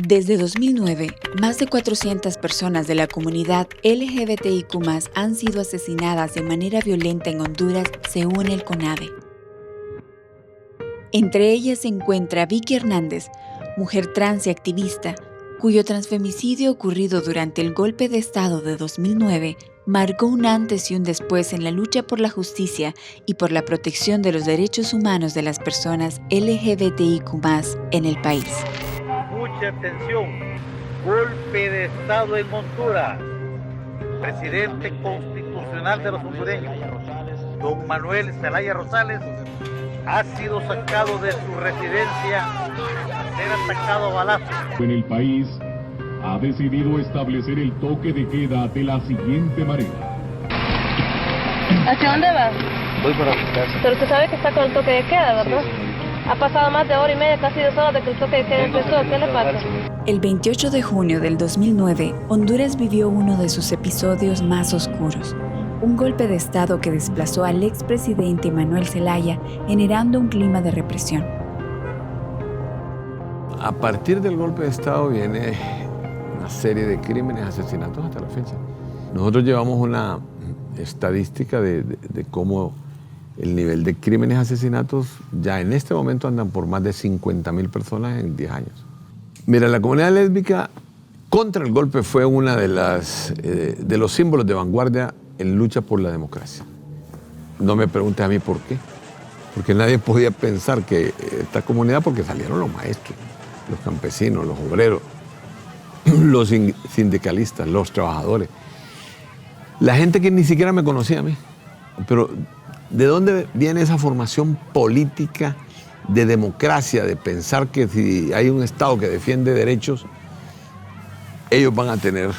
Desde 2009, más de 400 personas de la comunidad LGBTIQ+ han sido asesinadas de manera violenta en Honduras, según el CONADE. Entre ellas se encuentra Vicky Hernández, mujer trans y activista, cuyo transfemicidio ocurrido durante el golpe de Estado de 2009 marcó un antes y un después en la lucha por la justicia y por la protección de los derechos humanos de las personas LGBTIQ+ en el país. Mucha atención, golpe de Estado en Honduras. Presidente constitucional de los hondureños, don Manuel Zelaya Rosales, ha sido sacado de su residencia a ser atacado a balazos. En el país ha decidido establecer el toque de queda de la siguiente manera. ¿Hacia dónde va? Voy para mi casa. Pero usted sabe que está con el toque de queda, ¿verdad? Sí, señorita. Ha pasado más de hora y media, casi 2 horas de que el toque de queda empezó. ¿Qué le pasa? El 28 de junio del 2009, Honduras vivió uno de sus episodios más oscuros. Un golpe de Estado que desplazó al expresidente Manuel Zelaya, generando un clima de represión. A partir del golpe de Estado viene una serie de crímenes, asesinatos hasta la fecha. Nosotros llevamos una estadística de cómo el nivel de crímenes, asesinatos, ya en este momento andan por más de 50.000 personas en 10 años. Mira, la comunidad lésbica contra el golpe fue una de los símbolos de vanguardia en lucha por la democracia. No me preguntes a mí por qué, porque nadie podía pensar que esta comunidad, porque salieron los maestros, los campesinos, los obreros, los sindicalistas, los trabajadores, la gente que ni siquiera me conocía a mí. Pero ¿de dónde viene esa formación política de democracia, de pensar que si hay un Estado que defiende derechos, ellos van a tener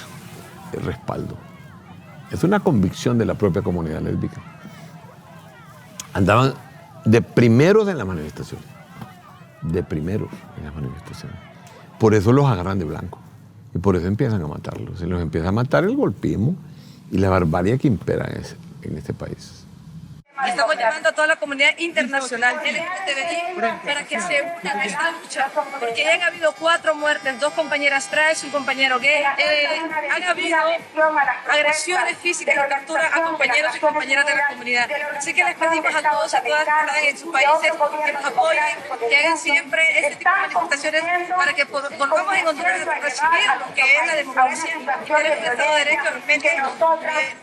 el respaldo? Es una convicción de la propia comunidad lésbica. Andaban de primeros en la manifestación. De primeros en las manifestaciones. Por eso los agarran de blanco. Y por eso empiezan a matarlos. Se los empieza a matar el golpismo y la barbarie que impera en este país. Estamos llamando a toda la comunidad internacional LGBTI para que se unan a esta lucha, porque ya han habido 4 muertes, 2 compañeras trans y un compañero gay. Han habido agresiones físicas y capturas a compañeros y compañeras de la comunidad. Así que les pedimos a todos y a todas que están en sus países que nos apoyen, que hagan siempre este tipo de manifestaciones para que volvamos en Honduras a recibir lo que es la democracia, el Estado de Derecho, realmente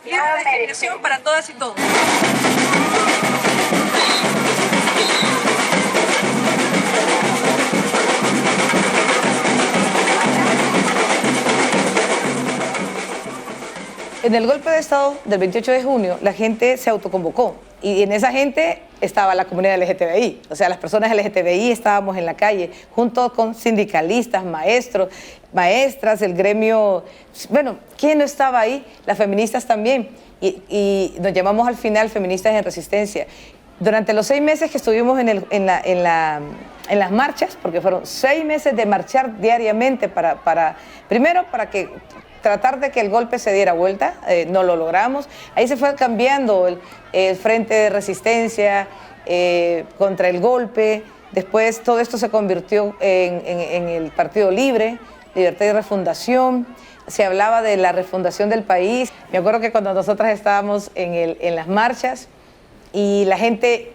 libre de discriminación para todas y todos. En el golpe de Estado del 28 de junio, la gente se autoconvocó y en esa gente estaba la comunidad LGTBI. O sea, las personas LGTBI estábamos en la calle junto con sindicalistas, maestros, maestras, el gremio. Bueno, ¿quién no estaba ahí? Las feministas también. Y nos llamamos al final Feministas en Resistencia. Durante los 6 meses que estuvimos en las marchas, porque fueron 6 meses de marchar diariamente primero para que tratar de que el golpe se diera vuelta, no lo logramos. Ahí se fue cambiando el frente de resistencia contra el golpe. Después todo esto se convirtió en el Partido Libre, Libertad y Refundación. Se hablaba de la refundación del país. Me acuerdo que cuando nosotras estábamos en las marchas y la gente,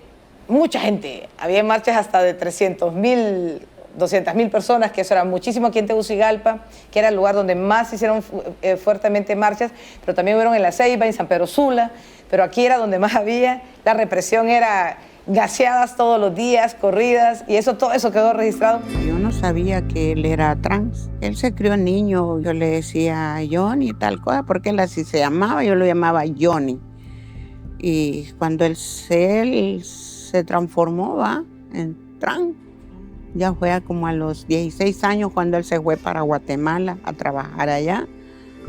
mucha gente, había marchas hasta de 300.000, 200.000 personas, que eso era muchísimo aquí en Tegucigalpa, que era el lugar donde más se hicieron fuertemente marchas, pero también hubieron en La Ceiba, en San Pedro Sula, pero aquí era donde más había. La represión era gaseadas todos los días, corridas, y todo eso quedó registrado. Yo no sabía que él era trans. Él se crió niño, yo le decía Johnny y tal cosa, porque él así se llamaba, yo lo llamaba Johnny. Y cuando él se transformó en trans, ya fue como a los 16 años cuando él se fue para Guatemala a trabajar allá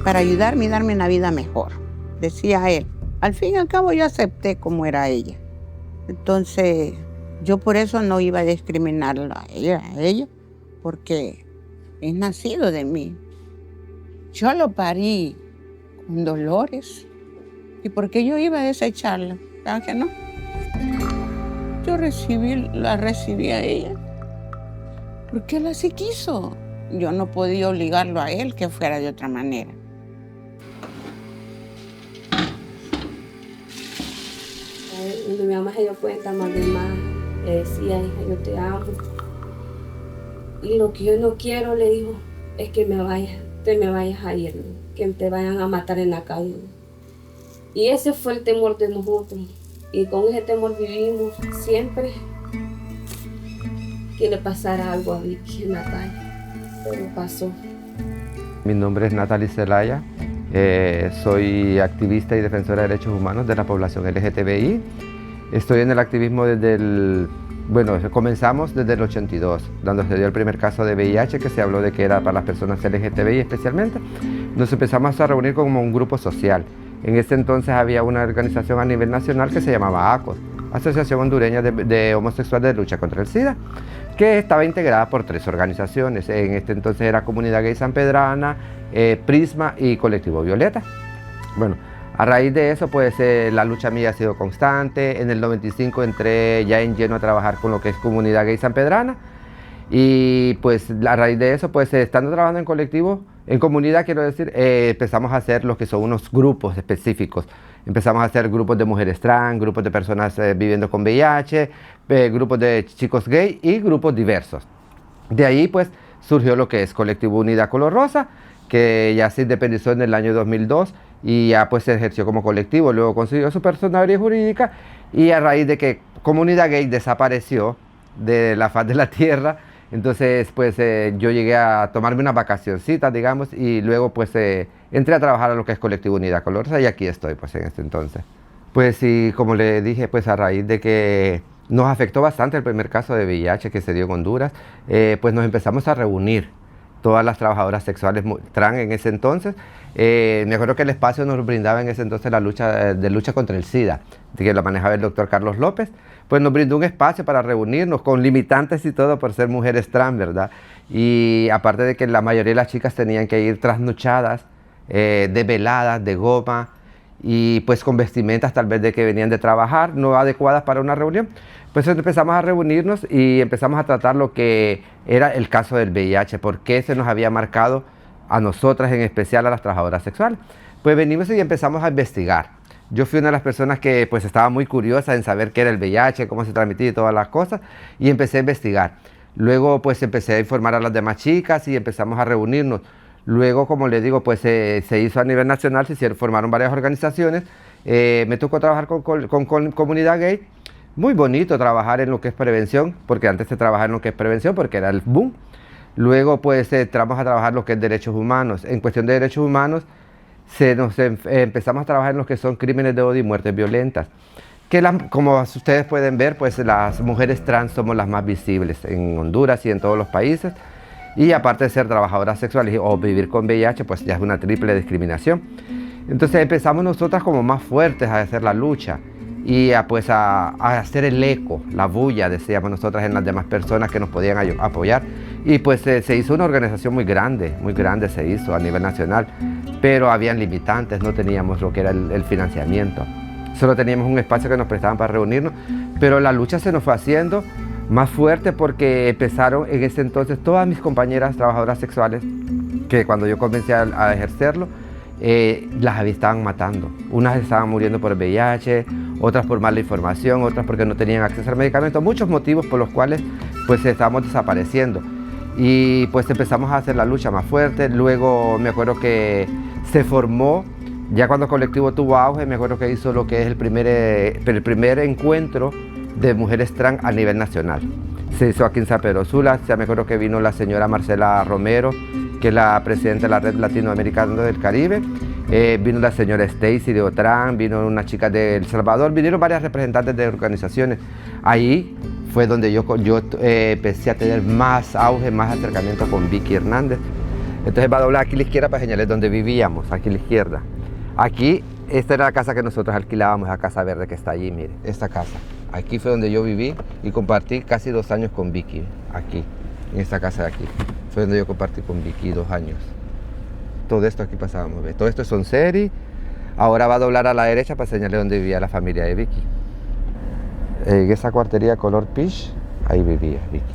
para ayudarme y darme una vida mejor, decía él. Al fin y al cabo yo acepté como era ella. Entonces yo por eso no iba a discriminarla a ella, porque es nacido de mí. Yo lo parí con dolores. ¿Y por qué yo iba a desecharla? ¿Sabes que no? Yo la recibí a ella porque él así quiso. yo no podía obligarlo a él que fuera de otra manera. Cuando mi mamá se dio cuenta, más de más, le decía, hija, yo te amo. Y lo que yo no quiero, le digo, es que te me vayas a ir, ¿no? Que te vayan a matar en la calle, ¿no? Y ese fue el temor de nosotros. Y con ese temor vivimos siempre que le pasara algo a Vicky en la calle. Pero pasó. Mi nombre es Natalie Zelaya. Soy activista y defensora de derechos humanos de la población LGTBI. Estoy en el activismo comenzamos desde el 82, cuando se dio el primer caso de VIH, que se habló de que era para las personas LGTBI especialmente. Nos empezamos a reunir como un grupo social. En ese entonces había una organización a nivel nacional que se llamaba ACOS, Asociación Hondureña de Homosexuales de Lucha contra el SIDA, que estaba integrada por 3 organizaciones. En este entonces era Comunidad Gay Sanpedrana, Prisma y Colectivo Violeta. Bueno, a raíz de eso, pues la lucha mía ha sido constante. En el 95 entré ya en lleno a trabajar con lo que es Comunidad Gay Sanpedrana. Y pues a raíz de eso, pues estando trabajando en colectivo, en comunidad quiero decir, empezamos a hacer lo que son unos grupos específicos. Empezamos a hacer grupos de mujeres trans, grupos de personas viviendo con VIH, grupos de chicos gay y grupos diversos. De ahí pues surgió lo que es Colectivo Unidad Color Rosa, que ya se independizó en el año 2002 y ya pues se ejerció como colectivo, luego consiguió su personalidad jurídica y a raíz de que Comunidad Gay desapareció de la faz de la tierra, entonces pues yo llegué a tomarme unas vacacioncitas, digamos, y luego pues entré a trabajar a lo que es Colectivo Unidad Color Rosa y aquí estoy pues en este entonces. Pues sí, como le dije, pues a raíz de que nos afectó bastante el primer caso de VIH que se dio en Honduras, pues nos empezamos a reunir todas las trabajadoras sexuales trans en ese entonces. Me acuerdo que el espacio nos brindaba en ese entonces la lucha contra el SIDA, que lo manejaba el doctor Carlos López, pues nos brindó un espacio para reunirnos con limitantes y todo por ser mujeres trans, ¿verdad? Y aparte de que la mayoría de las chicas tenían que ir trasnochadas, desveladas, de goma, y pues con vestimentas tal vez de que venían de trabajar, no adecuadas para una reunión. Pues empezamos a reunirnos y empezamos a tratar lo que era el caso del VIH, por qué se nos había marcado a nosotras, en especial a las trabajadoras sexuales. Pues venimos y empezamos a investigar. Yo fui una de las personas que pues estaba muy curiosa en saber qué era el VIH, cómo se transmitía y todas las cosas, y empecé a investigar. Luego pues empecé a informar a las demás chicas y empezamos a reunirnos. Luego, como les digo, pues se hizo a nivel nacional, formaron varias organizaciones. Me tocó trabajar con Comunidad Gay. Muy bonito trabajar en lo que es prevención, porque antes se trabajaba en lo que es prevención, porque era el boom. Luego, pues, entramos a trabajar lo que es derechos humanos. En cuestión de derechos humanos, empezamos a trabajar en lo que son crímenes de odio y muertes violentas. Que como ustedes pueden ver, pues, las mujeres trans somos las más visibles en Honduras y en todos los países. Y aparte de ser trabajadoras sexuales o vivir con VIH, pues ya es una triple discriminación. Entonces empezamos nosotras como más fuertes a hacer la lucha y a hacer el eco, la bulla, decíamos nosotras, en las demás personas que nos podían apoyar. Y pues se hizo una organización muy grande se hizo a nivel nacional, pero habían limitantes, no teníamos lo que era el financiamiento. Solo teníamos un espacio que nos prestaban para reunirnos, pero la lucha se nos fue haciendo más fuerte porque empezaron en ese entonces todas mis compañeras trabajadoras sexuales, que cuando yo comencé a ejercerlo, las estaban matando. Unas estaban muriendo por VIH, otras por mala información, otras porque no tenían acceso al medicamento, muchos motivos por los cuales pues estábamos desapareciendo. Y pues empezamos a hacer la lucha más fuerte. Luego me acuerdo que se formó, ya cuando el colectivo tuvo auge, me acuerdo que hizo lo que es el primer encuentro de mujeres trans a nivel nacional. Se hizo aquí en San Pedro Sula. Ya me acuerdo que vino la señora Marcela Romero, que es la presidenta de la Red Latinoamericana del Caribe, vino la señora Stacy de Otrán, vino una chica de El Salvador, vinieron varias representantes de organizaciones. Ahí fue donde yo empecé a tener más auge, más acercamiento con Vicky Hernández. Entonces va a doblar aquí a la izquierda para señalar donde vivíamos, aquí a la izquierda. Aquí, esta era la casa que nosotros alquilábamos, la Casa Verde que está allí, mire, esta casa. Aquí fue donde yo viví y compartí casi 2 años con Vicky, aquí, en esta casa de aquí. Fue donde yo compartí con Vicky 2 años. Todo esto aquí pasábamos, ¿ves? Todo esto es Sonseri. Ahora va a doblar a la derecha para señalar donde vivía la familia de Vicky. En esa cuartería color peach, ahí vivía Vicky.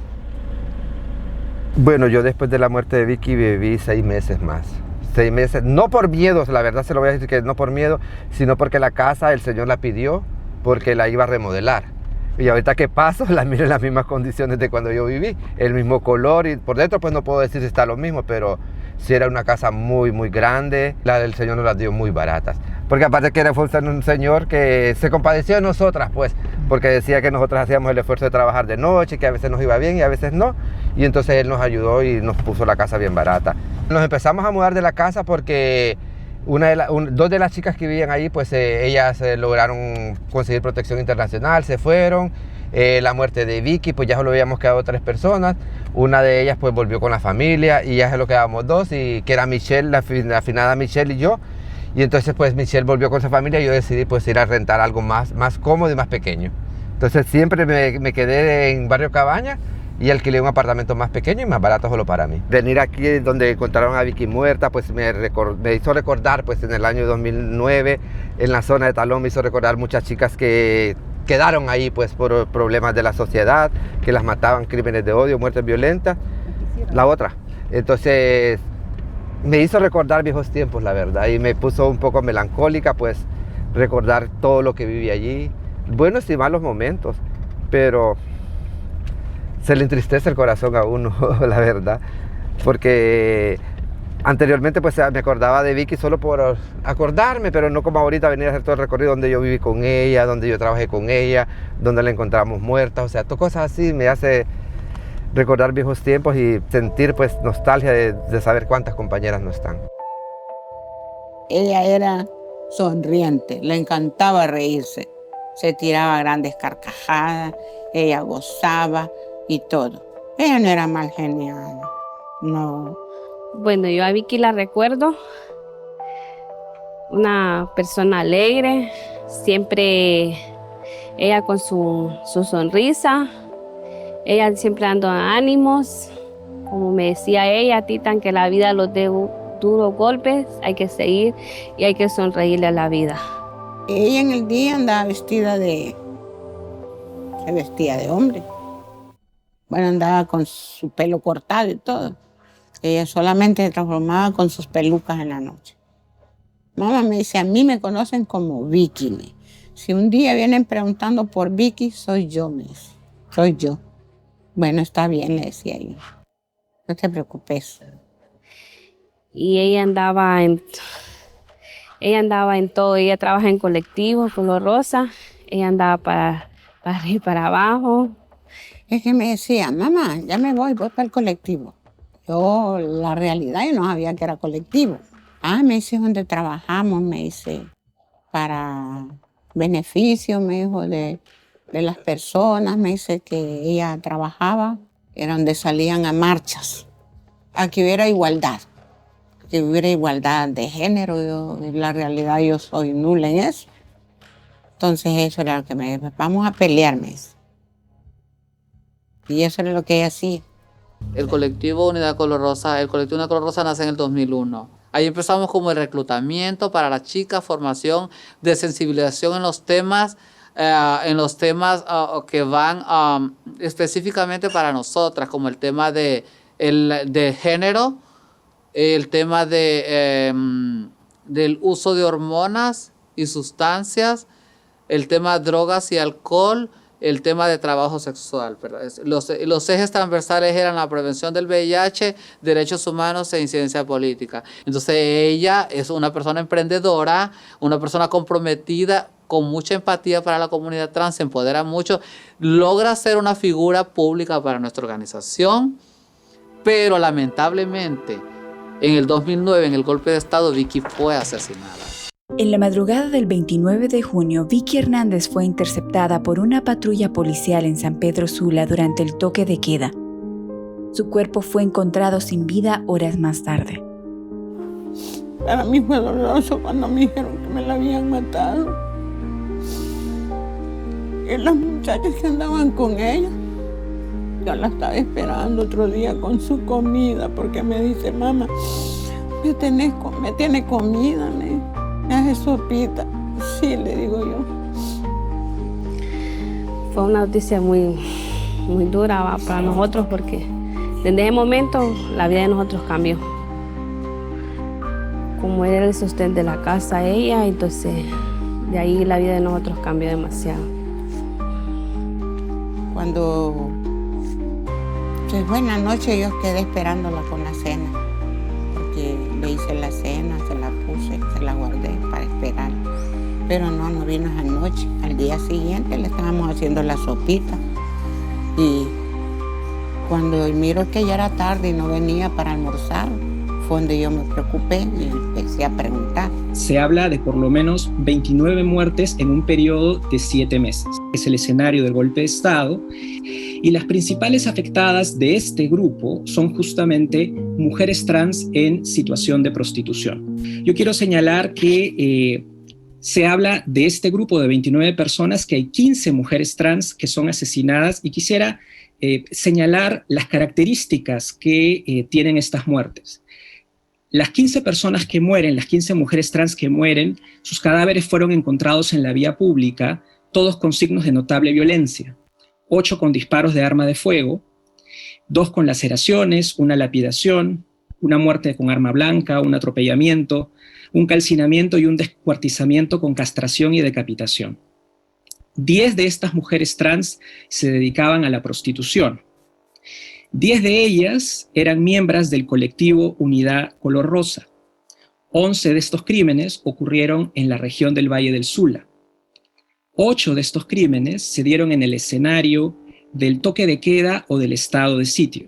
Bueno, yo después de la muerte de Vicky viví 6 meses más. 6 meses, no por miedo, la verdad se lo voy a decir que no por miedo, sino porque la casa el Señor la pidió, porque la iba a remodelar. Y ahorita que paso, la miro en las mismas condiciones de cuando yo viví, el mismo color, y por dentro pues no puedo decir si está lo mismo, pero sí era una casa muy grande. La del Señor nos las dio muy baratas, porque aparte que fue un señor que se compadeció de nosotras, pues, porque decía que nosotras hacíamos el esfuerzo de trabajar de noche, que a veces nos iba bien y a veces no, y entonces él nos ayudó y nos puso la casa bien barata. Nos empezamos a mudar de la casa porque dos de las chicas que vivían ahí, pues ellas lograron conseguir protección internacional, se fueron. La muerte de Vicky, pues ya solo habíamos quedado 3 personas. Una de ellas pues volvió con la familia y ya solo quedábamos 2, y que era Michelle, la afinada Michelle y yo. Y entonces pues Michelle volvió con su familia y yo decidí pues ir a rentar algo más cómodo y más pequeño. Entonces siempre me quedé en Barrio Cabaña y alquilé un apartamento más pequeño y más barato solo para mí. Venir aquí donde encontraron a Vicky muerta, pues me hizo recordar, pues en el año 2009, en la zona de Talón, me hizo recordar muchas chicas que quedaron ahí pues por problemas de la sociedad, que las mataban, crímenes de odio, muertes violentas. La otra. Entonces me hizo recordar viejos tiempos, la verdad, y me puso un poco melancólica, pues recordar todo lo que viví allí, buenos y malos momentos, pero se le entristece el corazón a uno, la verdad, porque anteriormente pues me acordaba de Vicky solo por acordarme, pero no como ahorita venir a hacer todo el recorrido donde yo viví con ella, donde yo trabajé con ella, donde la encontramos muerta, o sea, cosas así me hace recordar viejos tiempos y sentir pues nostalgia de saber cuántas compañeras no están. Ella era sonriente, le encantaba reírse, se tiraba grandes carcajadas, ella gozaba y todo. Ella no era mal genial, no. Bueno, yo a Vicky la recuerdo, una persona alegre, siempre ella con su sonrisa, ella siempre dando ánimos, como me decía ella, Titan, que la vida los dé duros golpes, hay que seguir y hay que sonreírle a la vida. Ella en el día andaba vestida de hombre. Bueno, andaba con su pelo cortado y todo. Ella solamente se transformaba con sus pelucas en la noche. Mamá me dice, a mí me conocen como Vicky. Si un día vienen preguntando por Vicky, soy yo, me dice. Soy yo. Bueno, está bien, le decía yo. No te preocupes. Y ella andaba en todo. Ella trabaja en colectivo, Color Rosa. Ella andaba para arriba y para abajo. Es que me decía, mamá, ya me voy para el colectivo. Yo, la realidad, yo no sabía que era colectivo. Me dice, ¿dónde trabajamos? Me dice, para beneficio, me dijo, de las personas. Me dice que ella trabajaba, era donde salían a marchas. A que hubiera igualdad, que hubiera igualdad de género. Yo, en la realidad, yo soy nula en eso. Entonces, eso era lo que me dijo, vamos a pelear, me dice. Y eso era lo que ella hacía. El colectivo Unidad Color Rosa, nace en el 2001. Ahí empezamos como el reclutamiento para las chicas, formación de sensibilización en los temas que van específicamente para nosotras, como el tema de género, el tema del uso de hormonas y sustancias, el tema de drogas y alcohol, el tema de trabajo sexual. Los ejes transversales eran la prevención del VIH, derechos humanos e incidencia política. Entonces ella es una persona emprendedora, una persona comprometida, con mucha empatía para la comunidad trans, se empodera mucho, logra ser una figura pública para nuestra organización, pero lamentablemente en el 2009, en el golpe de Estado, Vicky fue asesinada. En la madrugada del 29 de junio, Vicky Hernández fue interceptada por una patrulla policial en San Pedro Sula durante el toque de queda. Su cuerpo fue encontrado sin vida horas más tarde. Para mí fue doloroso cuando me dijeron que me la habían matado. Y las muchachas que andaban con ella, yo la estaba esperando otro día con su comida, porque me dice, mamá, me tiene comida, me hace sopita. Sí, le digo yo. Fue una noticia muy dura para nosotros, porque Desde ese momento la vida de nosotros cambió. Como era el sostén de la casa ella, entonces de ahí la vida de nosotros cambió demasiado. Cuando se fue en la noche yo quedé esperándola con la cena, porque le hice la cena, se la puse, se la guardé para esperar. Pero no vino esa noche. Al día siguiente le estábamos haciendo la sopita y cuando miro que ya era tarde y no venía para almorzar, fue donde yo me preocupé y empecé a preguntar. Se habla de por lo menos 29 muertes en un periodo de 7 meses. Es el escenario del golpe de Estado y las principales afectadas de este grupo son justamente mujeres trans en situación de prostitución. Yo quiero señalar que se habla de este grupo de 29 personas, que hay 15 mujeres trans que son asesinadas y quisiera señalar las características que tienen estas muertes. Las 15 personas que mueren, las 15 mujeres trans que mueren, sus cadáveres fueron encontrados en la vía pública, todos con signos de notable violencia. 8 con disparos de arma de fuego, 2 con laceraciones, una lapidación, una muerte con arma blanca, un atropellamiento, un calcinamiento y un descuartizamiento con castración y decapitación. 10 de estas mujeres trans se dedicaban a la prostitución. 10 de ellas eran miembros del colectivo Unidad Color Rosa. 11 de estos crímenes ocurrieron en la región del Valle del Sula. 8 de estos crímenes se dieron en el escenario del toque de queda o del estado de sitio.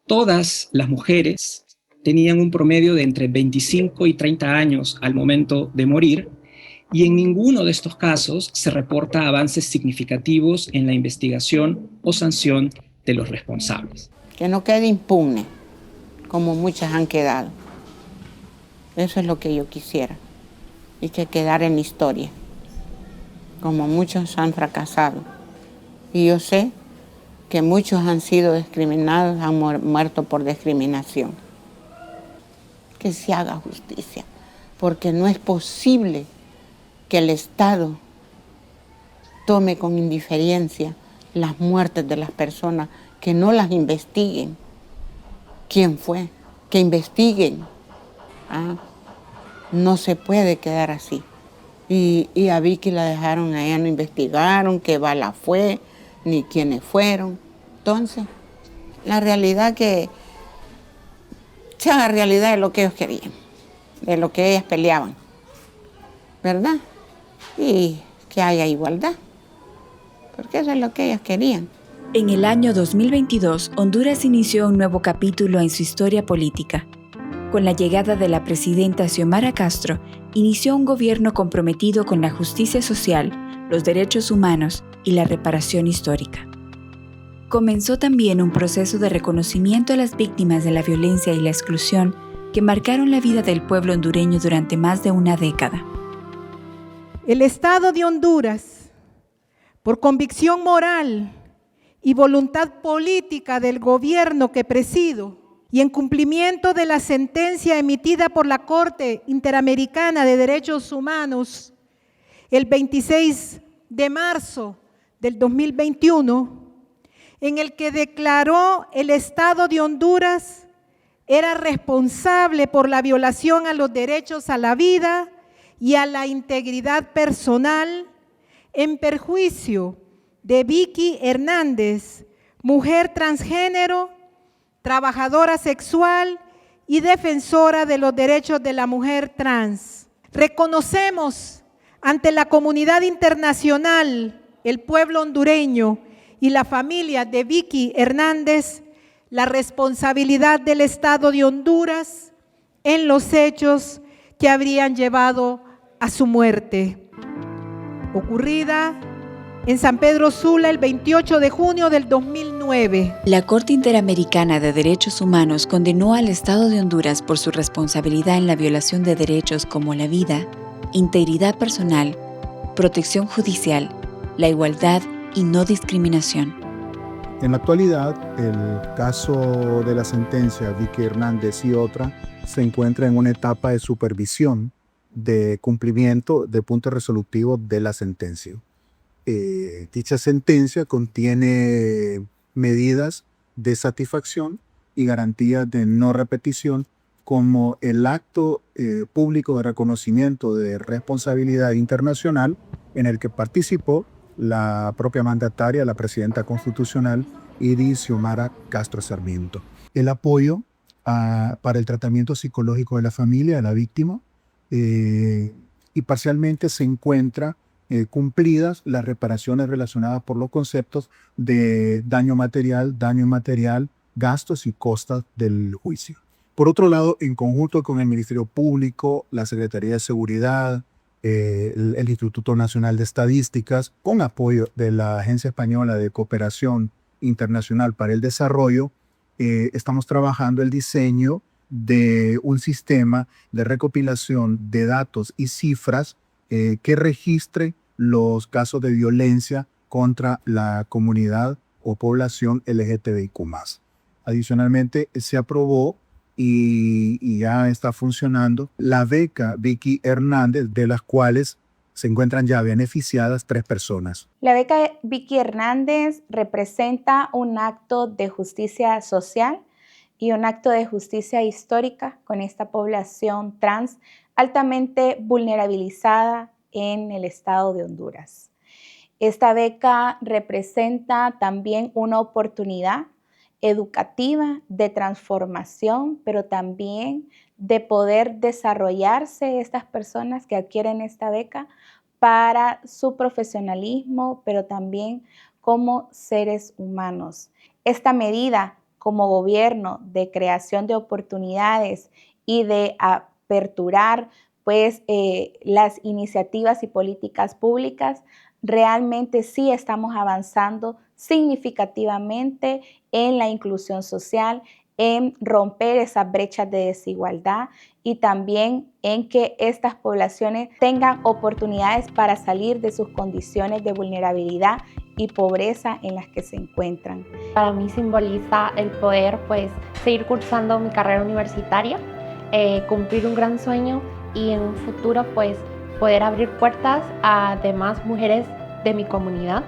Todas las mujeres tenían un promedio de entre 25 y 30 años al momento de morir, y en ninguno de estos casos se reporta avances significativos en la investigación o sanción de los responsables. Que no quede impune, como muchas han quedado. Eso es lo que yo quisiera, y que quedara en la historia, como muchos han fracasado. Y yo sé que muchos han sido discriminados, han muerto por discriminación. Que se haga justicia, porque no es posible que el Estado tome con indiferencia las muertes de las personas, que no las investiguen. ¿Quién fue? Que investiguen. No se puede quedar así. Y a Vicky la dejaron a ella, no investigaron qué bala fue, ni quiénes fueron. Entonces, la realidad que se haga realidad de lo que ellos querían, de lo que ellas peleaban, ¿verdad? Y que haya igualdad, porque eso es lo que ellas querían. En el año 2022, Honduras inició un nuevo capítulo en su historia política. Con la llegada de la presidenta Xiomara Castro, inició un gobierno comprometido con la justicia social, los derechos humanos y la reparación histórica. Comenzó también un proceso de reconocimiento a las víctimas de la violencia y la exclusión que marcaron la vida del pueblo hondureño durante más de una década. El Estado de Honduras, por convicción moral y voluntad política del gobierno que presido, y en cumplimiento de la sentencia emitida por la Corte Interamericana de Derechos Humanos el 26 de marzo del 2021, en el que declaró el Estado de Honduras era responsable por la violación a los derechos a la vida y a la integridad personal en perjuicio de Vicky Hernández, mujer transgénero, trabajadora sexual y defensora de los derechos de la mujer trans. Reconocemos ante la comunidad internacional, el pueblo hondureño y la familia de Vicky Hernández, la responsabilidad del Estado de Honduras en los hechos que habrían llevado a su muerte, ocurrida en San Pedro Sula el 28 de junio del 2009. La Corte Interamericana de Derechos Humanos condenó al Estado de Honduras por su responsabilidad en la violación de derechos como la vida, integridad personal, protección judicial, la igualdad y no discriminación. En la actualidad, el caso de la sentencia Vicky Hernández y otra se encuentra en una etapa de supervisión de cumplimiento de puntos resolutivos de la sentencia. Dicha sentencia contiene medidas de satisfacción y garantías de no repetición, como el acto público de reconocimiento de responsabilidad internacional en el que participó la propia mandataria, la presidenta constitucional, Iris Xiomara Castro Sarmiento. El apoyo para el tratamiento psicológico de la familia, de la víctima, y parcialmente se encuentra cumplidas las reparaciones relacionadas por los conceptos de daño material, daño inmaterial, gastos y costas del juicio. Por otro lado, en conjunto con el Ministerio Público, la Secretaría de Seguridad, el Instituto Nacional de Estadísticas, con apoyo de la Agencia Española de Cooperación Internacional para el Desarrollo, estamos trabajando el diseño de un sistema de recopilación de datos y cifras que registre los casos de violencia contra la comunidad o población LGTBIQ+. Adicionalmente, se aprobó y ya está funcionando la beca Vicky Hernández, de las cuales se encuentran ya beneficiadas 3 personas. La beca Vicky Hernández representa un acto de justicia social y un acto de justicia histórica con esta población trans altamente vulnerabilizada en el estado de Honduras. Esta beca representa también una oportunidad educativa de transformación, pero también de poder desarrollarse estas personas que adquieren esta beca para su profesionalismo, pero también como seres humanos. Esta medida como gobierno de creación de oportunidades y de aperturar las iniciativas y políticas públicas, realmente sí estamos avanzando significativamente en la inclusión social, en romper esas brechas de desigualdad y también en que estas poblaciones tengan oportunidades para salir de sus condiciones de vulnerabilidad y pobreza en las que se encuentran. Para mí simboliza el poder seguir cursando mi carrera universitaria, cumplir un gran sueño y en un futuro poder abrir puertas a demás mujeres de mi comunidad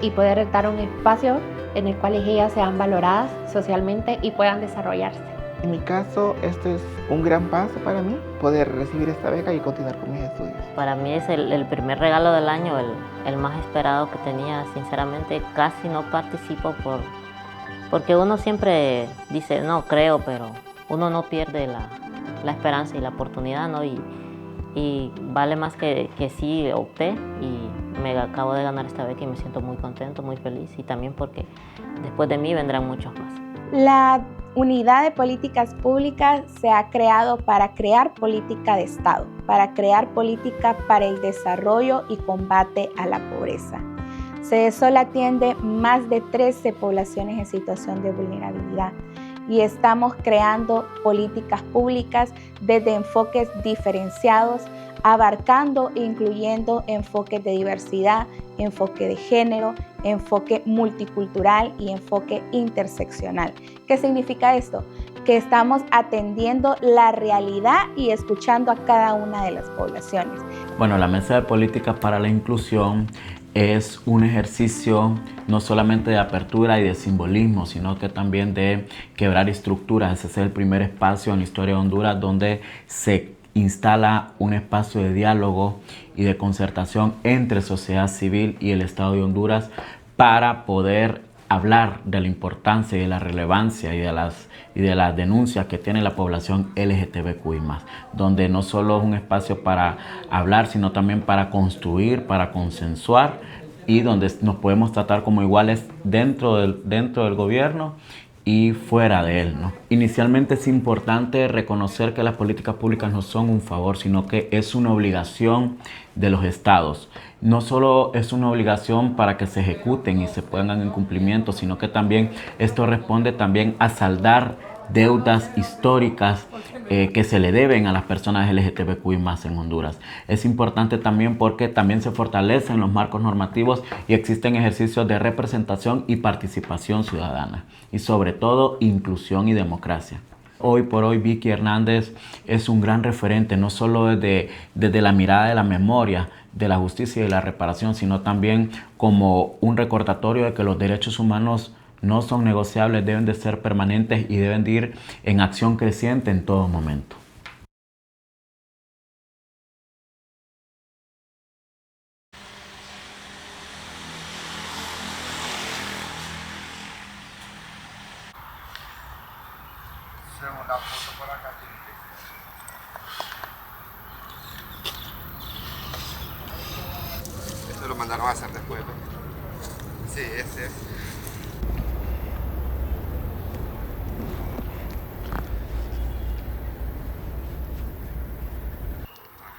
y poder dar un espacio en el cual ellas sean valoradas socialmente y puedan desarrollarse. En mi caso, este es un gran paso para mí, poder recibir esta beca y continuar con mis estudios. Para mí es el primer regalo del año, el más esperado que tenía. Sinceramente, casi no participo porque uno siempre dice, no creo, pero uno no pierde la esperanza y la oportunidad, ¿no? Y vale más que sí opté y me acabo de ganar esta beca y me siento muy contento, muy feliz, y también porque después de mí vendrán muchos más. La Unidad de Políticas Públicas se ha creado para crear política de Estado, para crear política para el desarrollo y combate a la pobreza. CDSOL atiende más de 13 poblaciones en situación de vulnerabilidad y estamos creando políticas públicas desde enfoques diferenciados, abarcando e incluyendo enfoques de diversidad, enfoque de género, enfoque multicultural y enfoque interseccional. ¿Qué significa esto? Que estamos atendiendo la realidad y escuchando a cada una de las poblaciones. Bueno, la Mesa de Políticas para la Inclusión es un ejercicio no solamente de apertura y de simbolismo, sino que también de quebrar estructuras. Ese es el primer espacio en la historia de Honduras donde se instala un espacio de diálogo y de concertación entre sociedad civil y el Estado de Honduras para poder hablar de la importancia y de la relevancia y de las denuncias que tiene la población LGTBQI+, donde no solo es un espacio para hablar, sino también para construir, para consensuar, y donde nos podemos tratar como iguales dentro del gobierno y fuera de él, ¿no? Inicialmente es importante reconocer que las políticas públicas no son un favor, sino que es una obligación de los estados. No solo es una obligación para que se ejecuten y se pongan en cumplimiento, sino que también esto responde también a saldar deudas históricas que se le deben a las personas LGTBQI+ en Honduras. Es importante también porque también se fortalecen los marcos normativos y existen ejercicios de representación y participación ciudadana, y sobre todo inclusión y democracia. Hoy por hoy Vicky Hernández es un gran referente, no solo desde la mirada de la memoria, de la justicia y de la reparación, sino también como un recordatorio de que los derechos humanos no son negociables, deben de ser permanentes y deben de ir en acción creciente en todo momento. Esto lo mandaron a hacer después, ¿no? Sí, ese es.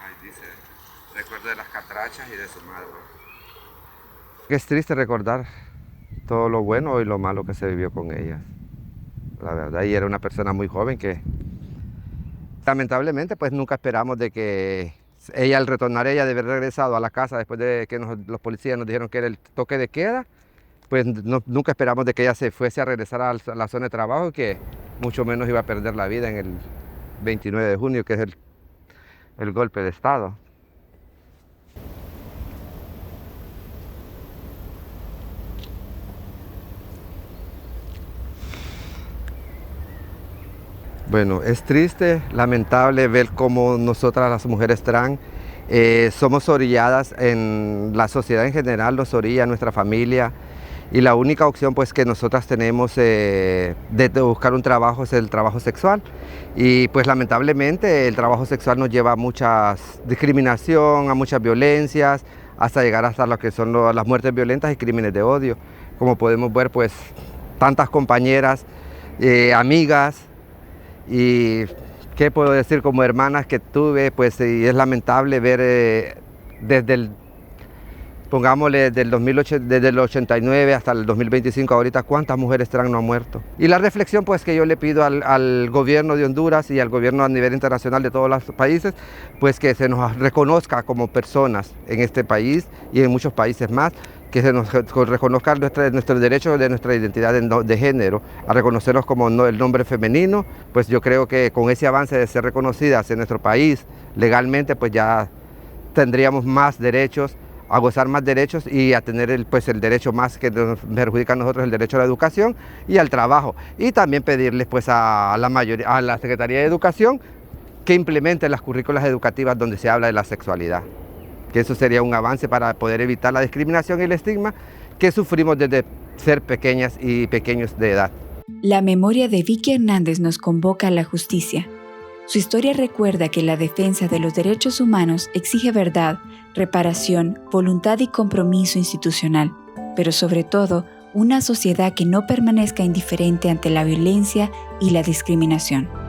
Ahí dice, recuerdo de las catrachas y de su madre. Es triste recordar todo lo bueno y lo malo que se vivió con ellas. La verdad, y era una persona muy joven que lamentablemente pues nunca esperamos de que ella, al retornar ella de haber regresado a la casa después de que los policías nos dijeron que era el toque de queda, pues nunca esperamos de que ella se fuese a regresar a la zona de trabajo, que mucho menos iba a perder la vida en el 29 de junio, que es el golpe de Estado. Bueno, es triste, lamentable ver cómo nosotras las mujeres trans somos orilladas en la sociedad en general, nos orilla nuestra familia, y la única opción pues que nosotras tenemos de buscar un trabajo es el trabajo sexual, y pues lamentablemente el trabajo sexual nos lleva a mucha discriminación, a muchas violencias, hasta llegar hasta lo que son las muertes violentas y crímenes de odio. Como podemos ver, pues tantas compañeras, amigas, y qué puedo decir, como hermanas que tuve, pues y es lamentable ver desde pongámosle desde el 89 hasta el 2025 ahorita, cuántas mujeres trans no han muerto. Y la reflexión pues que yo le pido al gobierno de Honduras y al gobierno a nivel internacional de todos los países, pues que se nos reconozca como personas en este país y en muchos países más, que se nos reconozca nuestros derechos de nuestra identidad de género, a reconocernos como el nombre femenino. Pues yo creo que con ese avance de ser reconocidas en nuestro país legalmente, pues ya tendríamos más derechos, a gozar más derechos y a tener el derecho más que nos perjudica a nosotros, el derecho a la educación y al trabajo. Y también pedirles pues a la Secretaría de Educación que implemente las currículas educativas donde se habla de la sexualidad, que eso sería un avance para poder evitar la discriminación y el estigma que sufrimos desde ser pequeñas y pequeños de edad. La memoria de Vicky Hernández nos convoca a la justicia. Su historia recuerda que la defensa de los derechos humanos exige verdad, reparación, voluntad y compromiso institucional, pero sobre todo, una sociedad que no permanezca indiferente ante la violencia y la discriminación.